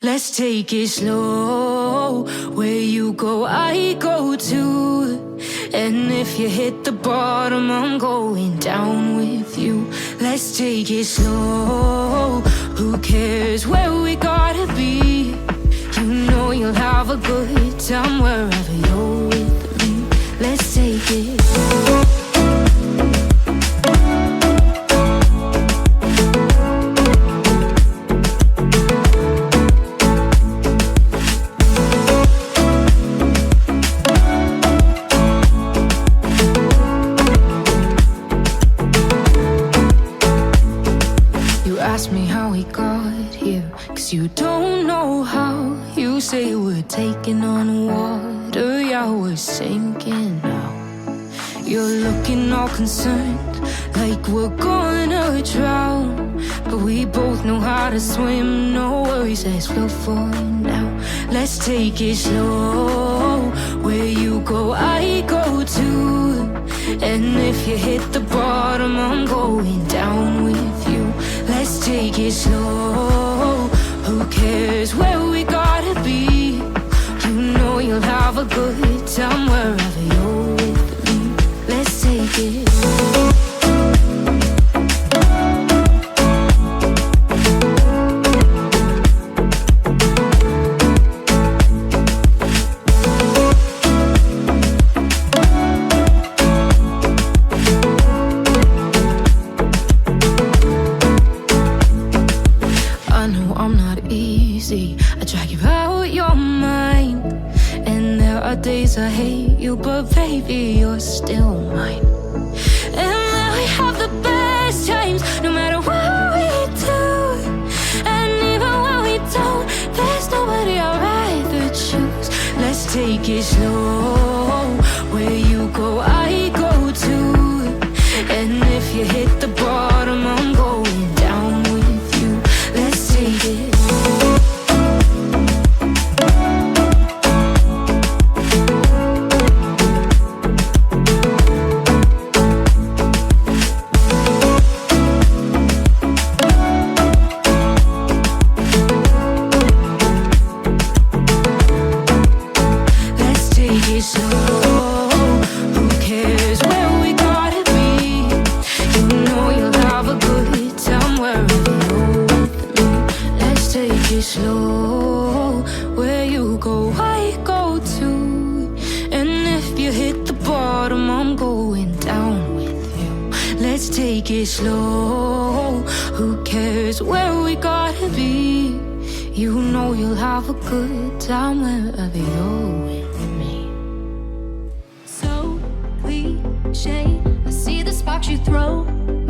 Let's take it slow. Where you go, I go too. And if you hit the bottom, I'm going down with you. Let's take it slow. Who cares where we gotta be? You know you'll have a good time wherever you're with me. Let's take it slow. Ask me how we got here, 'cause you don't know how. You say we're taking on water, yeah, we're sinking now. You're looking all concerned, like we're gonna drown. But we both know how to swim, no worries, let's float for now. Let's take it slow. Where you go, I go too. And if you hit the bottom, I'm going down with you. Let's take it slow. Who cares where we gotta be? You know you'll have a good time wherever you're with me. Let's take it slow. I drag you out your mind, and there are days I hate you, but baby, you're still mine. And now we have the best times, no matter what we do. And even when we don't, there's nobody I'd rather choose. Let's take it slow. Where you go, I go too. And if you hit the bottom, I'm going down with you. Let's take it slow. Slow, where you go, I go too. And if you hit the bottom, I'm going down with you. Let's take it slow. Who cares where we gotta be? You know you'll have a good time wherever you're with me. So cliche, I see the sparks you throw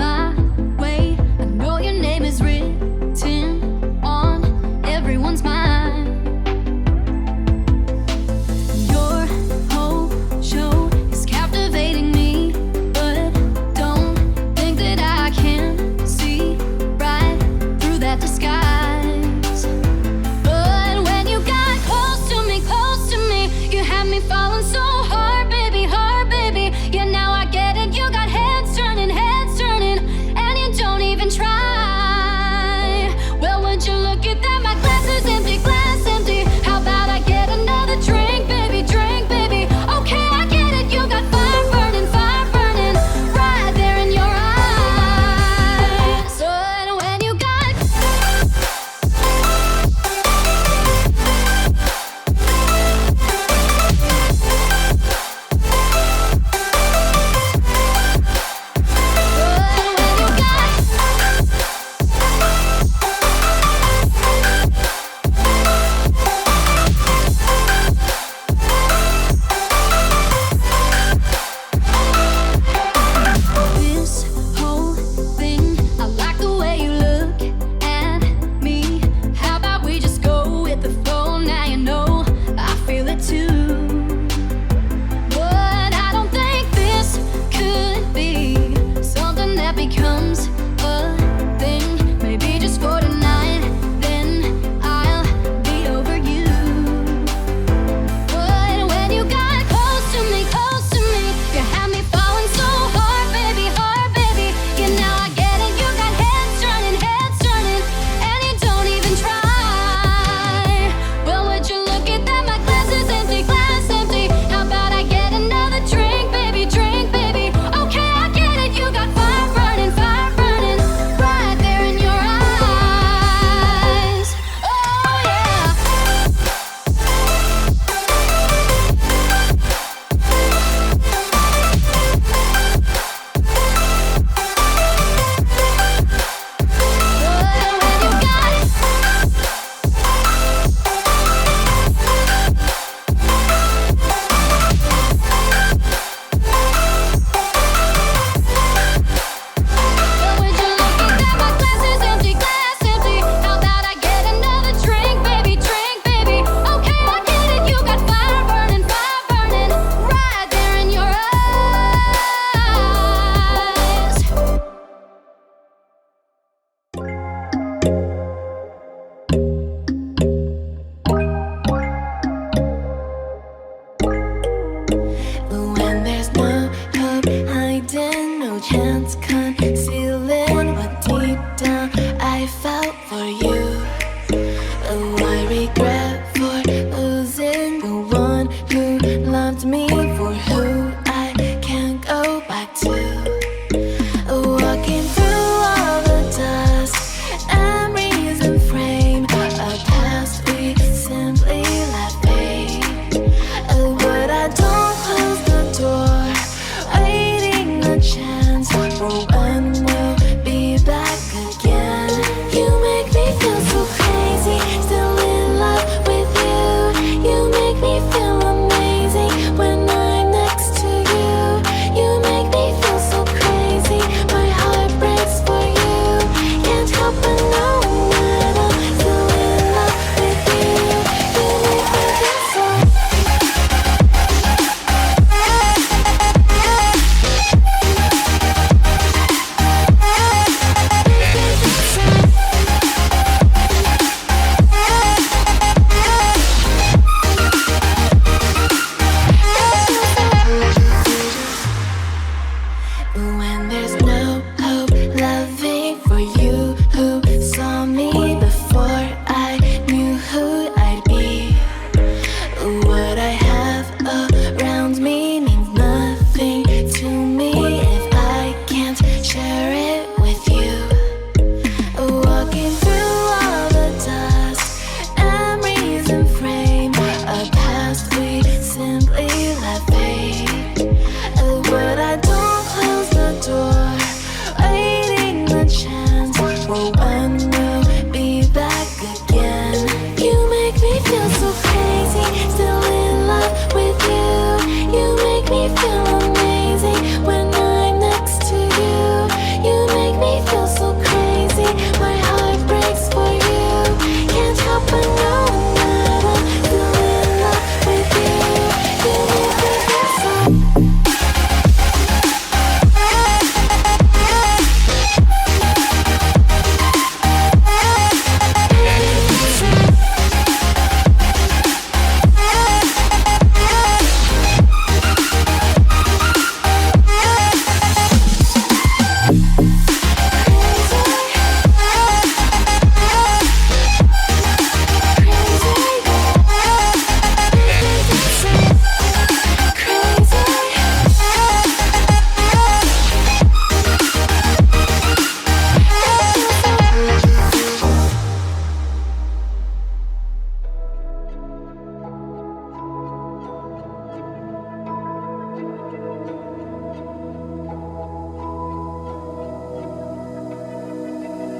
my way. I know your name is written on everyone's mind. Your whole show is captivating me, but don't think that I can see right through that disguise. But when you got close to me, you had Oh, I regret for losing the one who loved me, for who I can't go back to. Walking through all the dust, memories and frame, a past we simply let fade. Oh, but I don't close the door, waiting a chance for when we'll be back again. You make me feel so crazy, still in love with you. You make me feel amazing when I'm next to you. You make me feel so crazy, my heart breaks for you. Can't help but knowing that I'm still in love with you. You make me feel so. When there's no hope loving for you who saw me before I knew who I'd be. What I have around me means nothing to me if I can't share it with you. Walking through all the dust, memories and frame, a past we simply let fade. But I don't close the door, waiting the chance for when we'll be back again. You make me feel so crazy, still in love with you. You make me feel amazing when I'm next to you. You make me feel so crazy, my heart breaks for you. Can't help but knowing that I'm still in love with you. You make me feel so.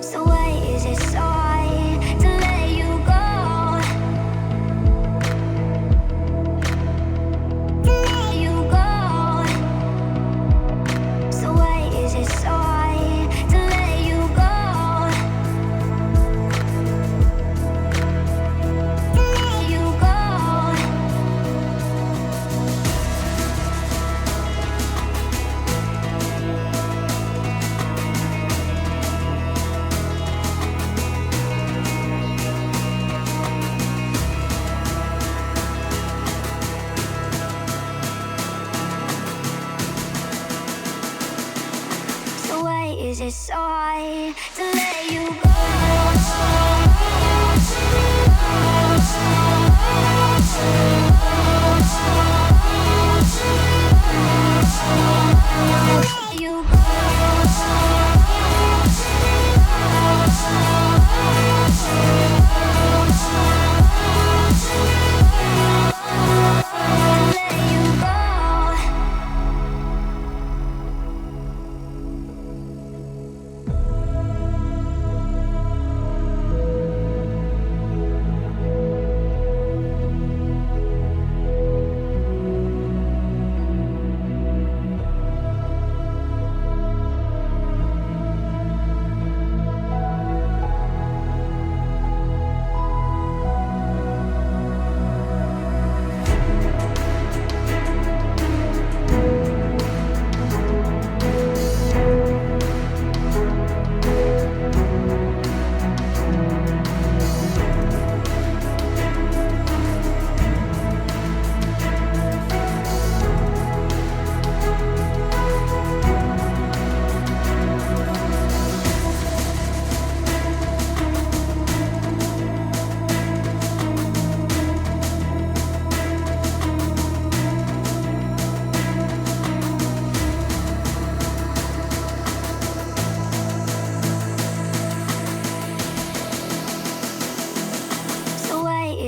So why is it so hard to let you go? To let you go. So why is it so hard to let you go? To let you go. So why is it so hard to let you go? Let you go.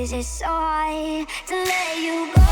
Is it so hard to let you go?